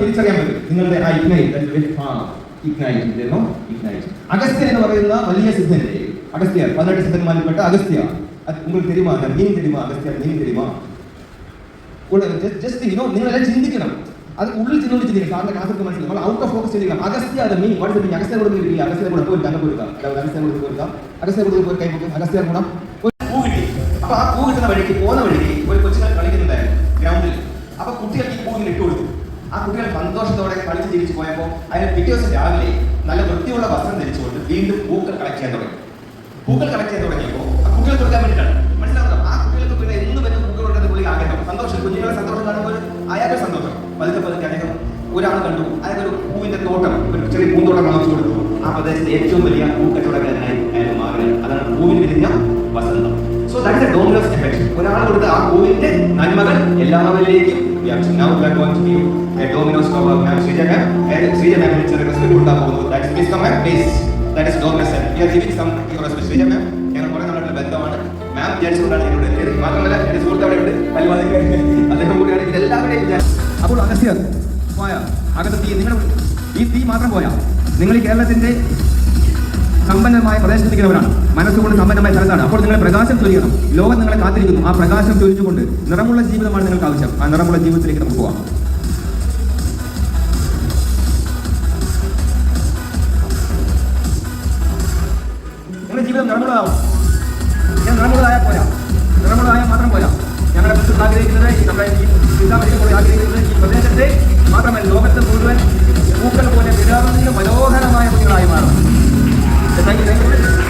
തിരിച്ചറിയാൻ പറ്റും നിങ്ങളുടെ ആ ഇഗ്നൈറ്റ്. അഗസ്ത്യൻ എന്ന് പറയുന്ന വലിയ സിദ്ധന്റെ അഗസ്ത്യർ 18 സിദ്ധന്മാരിൽപ്പെട്ട അഗസ്ത്യ. നിങ്ങൾക്ക് தெரியுமா മീൻ தெரியுமா അഗസ്ത്യർ മീൻ தெரியுமா? ജസ്റ്റ് നിങ്ങളെല്ലാം ചിന്തിക്കണം. അത് ഉള്ളിൽ ചിന്തിച്ച് ചിന്തിക്കണം. സാറിന്റെ ക്ലാസ്സൊക്കെ മനസ്സിലാവും. നമ്മൾ ഔട്ട് ഓഫ് ഫോക്കസ് ചിന്തിക്കണം. അഗസ്ത്യ അത് mean what is mean? Agastya കൊടുക്കില്ല. അഗസ്ത്യ കൂടെ പോയി അങ്ങ് കൊടുക്കാം. അഗസ്ത്യ കൊടുക്കാം. അഗസ്ത്യ കൊടുത്ത് പോയി കൈ അഗസ്ത്യ ഗുണം ഒരു പൂ കിട്ടി. അപ്പൊ ആ പൂ കിട്ടുന്ന വഴിക്ക് പോകുന്ന വഴിക്ക് ഒരു കൊച്ചുങ്ങൾ കളിക്കുന്നുണ്ടായിരുന്നു ഗ്രൗണ്ടിൽ. അപ്പൊ കുട്ടികൾക്ക് ഈ പൂ ഇട്ട് കൊടുത്തു. ആ കുട്ടികൾ സന്തോഷത്തോടെ കളിച്ച് തിരിച്ചു പോയപ്പോൾ അതിന് പിറ്റേ ദിവസം രാവിലെ നല്ല വൃത്തിയുള്ള വസ്ത്രം ധരിച്ചുകൊണ്ട് വീണ്ടും പൂക്കൾ കളക്ട് ചെയ്യാൻ തുടങ്ങി. പൂക്കൾ കളക്ട് ചെയ്യാൻ തുടങ്ങിയപ്പോൾ ആ കുട്ടികൾ കൊടുക്കാൻ വേണ്ടിയിട്ടാണ്. മനസ്സിലാവുന്നത് ആ കുട്ടികൾക്ക് പിന്നെ എന്ന് വരുന്ന പൂക്കൾ ഉണ്ടെന്ന് പുള്ളി ആഗ്രഹം. സന്തോഷം, കുഞ്ഞുങ്ങളെ സന്തോഷം കാണുമ്പോൾ അയാൾക്ക് സന്തോഷം. പതുക്കെ പതുക്കെ അദ്ദേഹം ഒരാൾ കണ്ടു. അയാൾക്കൊരു പൂവിന്റെ തോട്ടം, ഒരു ചെറിയ പൂന്തോട്ടം വാങ്ങിച്ചു കൊടുത്തു. ആ പ്രദേശത്തെ ഏറ്റവും വലിയ പൂക്കച്ചവടക്കാരനായി അയാൾ മാറുകയാണ്. അതാണ് പൂവിൽ വിരിഞ്ഞ വസന്തം. So that is A Domino's effect. ഒരാൾ കൊടുത്ത ആ പൂവിന്റെ നന്മകൾ എല്ലാവരിലേക്കും now we are going to give a dominoes cover of Ma'am Srija ma'am, and Srija ma'am will respect കൊടുക്കാൻ പോകുന്നു. That is please come ma'am, please. That is dominoes. We are giving some respect Srija ma'am. ഞങ്ങൾ കുറെ നാളുള്ള ബന്ധമാണ്. മാം വിചാരിച്ചുകൊണ്ടാണ് ഞങ്ങളുടെ പേര്. മാത്രമല്ല എന്റെ സുഹൃത്ത് അവിടെ ഉണ്ട്, പരിപാടിക്ക് അദ്ദേഹം കൂടിയാണ്. ഇതെല്ലാവരുടെയും അപ്പോൾ അഗസ്ത്യർ പോയ അകത്ത് തീ, നിങ്ങളുടെ ഈ തീ മാത്രം പോയാ നിങ്ങൾ ഈ കേരളത്തിന്റെ സമ്പന്നമായ പ്രദേശത്തിരിക്കുന്നവരാണ്. മനസ്സുകൊണ്ട് സമ്പന്നമായ സ്ഥലത്താണ്. അപ്പോൾ നിങ്ങൾ പ്രകാശം ചൊരിയണം. ലോകം നിങ്ങളെ കാത്തിരിക്കുന്നു. ആ പ്രകാശം ചൊരിഞ്ഞുകൊണ്ട് നിറമുള്ള ജീവിതമാണ് നിങ്ങൾക്ക് ആവശ്യം. ആ നിറമുള്ള ജീവിതത്തിലേക്ക് നമുക്ക് പോകാം. നിങ്ങളുടെ ജീവിതം നിറമുള്ളതാവും. ഞാൻ നിറമുള്ളതായാൽ പോരാ, നിറമുള്ളതായാൽ മാത്രം പോരാ. ഞങ്ങളുടെ മനസ്സിൽ ആഗ്രഹിക്കുന്നത്, നമ്മുടെ ആഗ്രഹിക്കുന്നത് ഈ പ്രദേശത്തെ മാത്രമല്ല ലോകത്തെ മുഴുവൻ പൂക്കൾ പോലെ വിടാവുന്ന മനോഹരമായ കുട്ടികളായി മാറും. Thank you.